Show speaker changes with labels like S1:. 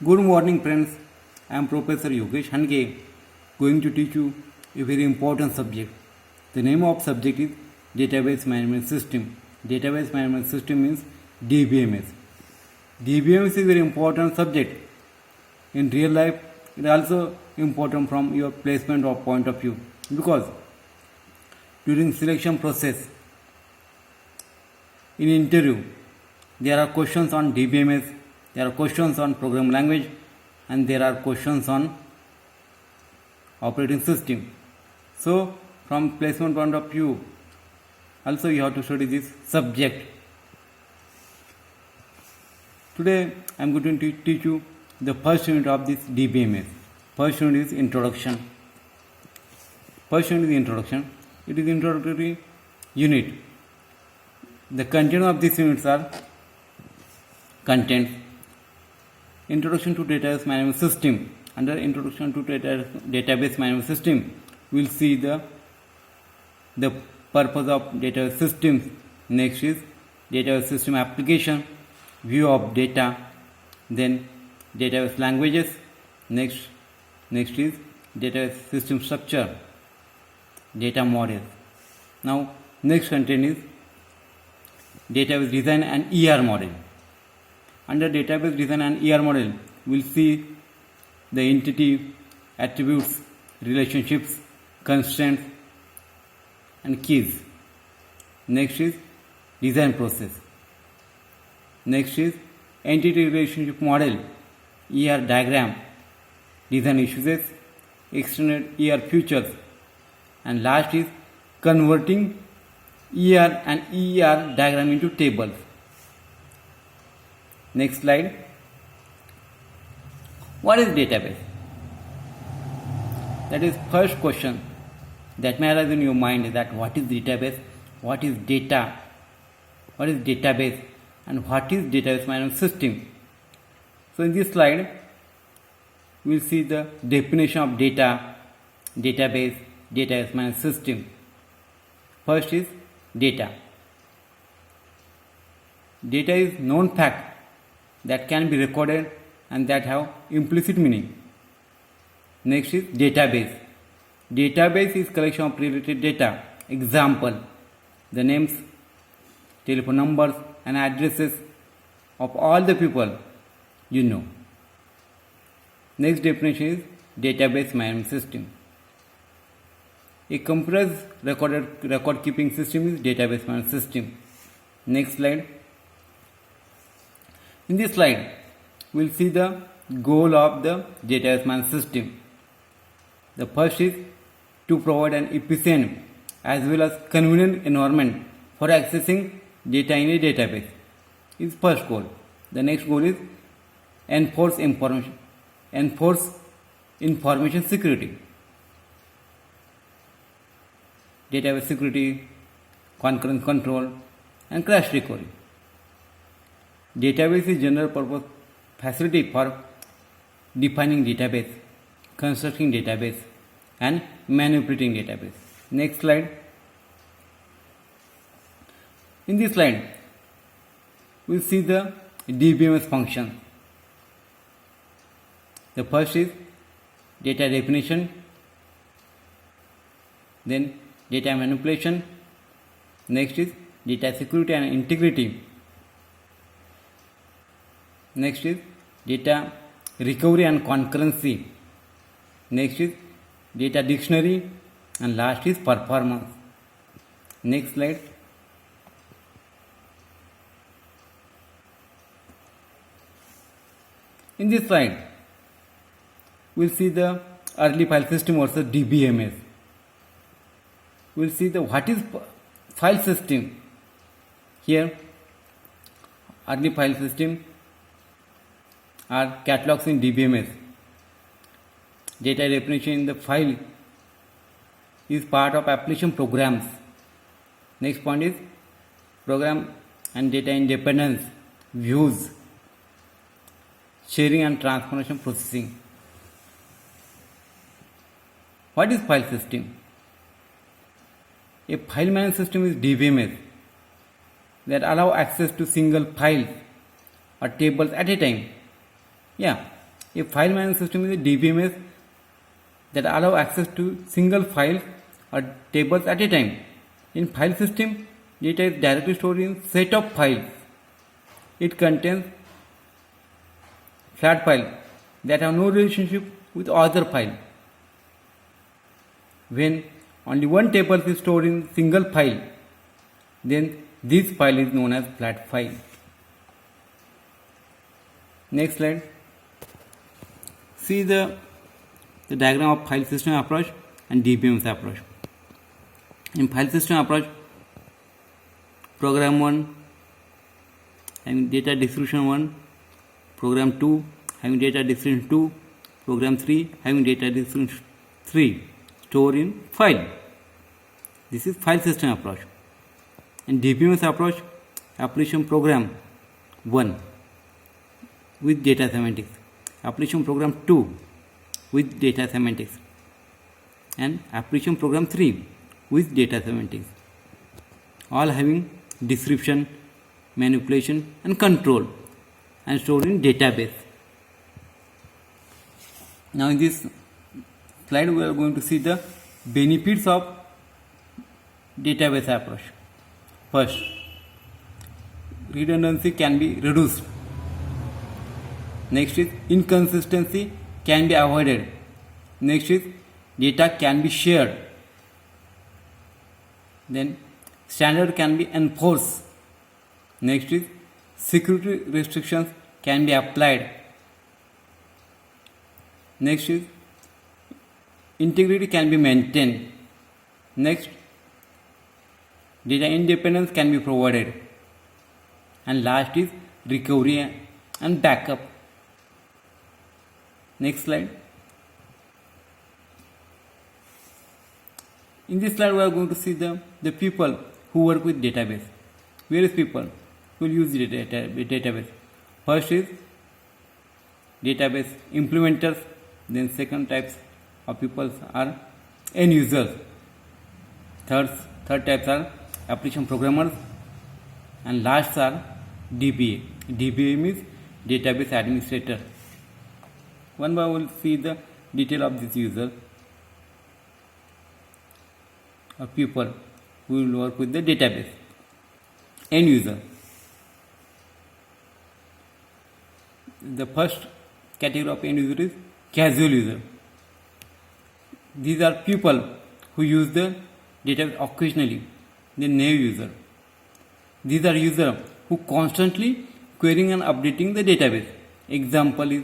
S1: Good morning, friends. I am Professor Yogesh Hange, going to teach you a very important subject. The name of subject is Database Management System. Database Management System means DBMS. DBMS is a very important subject. In real life, it is also important from your placement or point of view because during selection process, in interview, there are questions on DBMS, there are questions on program language, and there are questions on operating system. So, from placement point of view, also you have to study this subject. Today, I am going to teach you the first unit of this DBMS. First unit is introduction. First unit is introduction. It is introductory unit. The content of these units are content, introduction to database management system. Under introduction to database management system, we will see the purpose of database systems. Next is database system application, view of data, then database languages. Next is database system structure, data model. Now next content is database design and ER model. Under database design and ER model, we will see the entity, attributes, relationships, constraints, and keys. Next is design process. Next is entity relationship model, ER diagram, design issues, extended ER features, and last is converting ER and ER diagram into tables. Next slide. What is database? That is first question that may arise in your mind, is that what is database, what is data, what is database, and what is database management system. So in this slide, we will see the definition of data, database, database management system. First is data. Data is known fact that can be recorded and that have implicit meaning. Next is database. Database is collection of related data. Example, the names, telephone numbers, and addresses of all the people you know. Next definition is database management system. A computer's record keeping system is database management system. Next slide. In this slide, we will see the goal of the database management system. The first is to provide an efficient as well as convenient environment for accessing data in a database. Is first goal. The next goal is enforce information security. Database security, concurrent control, and crash recovery. Database is general purpose facility for defining database, constructing database, and manipulating database. Next slide. In this slide, we will see the DBMS function. The first is data definition, then data manipulation. Next is data security and integrity. Next is data recovery and concurrency. Next is data dictionary, and last is performance. Next slide. In this slide, we will see the early file system versus DBMS. We will see the what is file system. Here, early file system are catalogs in DBMS. Data definition in the file is part of application programs. Next point is program and data independence, views, sharing and transformation processing. What is file system? A file management system is DBMS that allow access to single files or tables at a time. Yeah, A file management system is a DBMS that allow access to single files or tables at a time. In file system, data is directly stored in set of files. It contains flat files that have no relationship with other file. When only one table is stored in single file, then this file is known as flat file. Next slide. See the diagram of file system approach and DBMS approach. In file system approach, program 1 having data description 1, program 2 having data description 2, program 3 having data description 3 stored in file. This is file system approach. In DBMS approach, application program 1 with data semantics, application program 2 with data semantics, and application program 3 with data semantics, all having description, manipulation and control, and stored in database. Now in this slide we are going to see the benefits of database approach. First, redundancy can be reduced. Next is inconsistency can be avoided. Next is data can be shared. Then standard can be enforced. Next is security restrictions can be applied. Next is integrity can be maintained. Next, data independence can be provided. And last is recovery and backup. Next slide. In this slide we are going to see the people who work with database. Various people who will use the database. First is database implementers. Then second types of people are end users. Third types are application programmers, and last are DBA. DBA means database administrator. One by one will see the detail of this user or people who will work with the database. End user. The first category of end user is casual user. These are people who use the database occasionally. The naive user. These are users who constantly querying and updating the database. Example is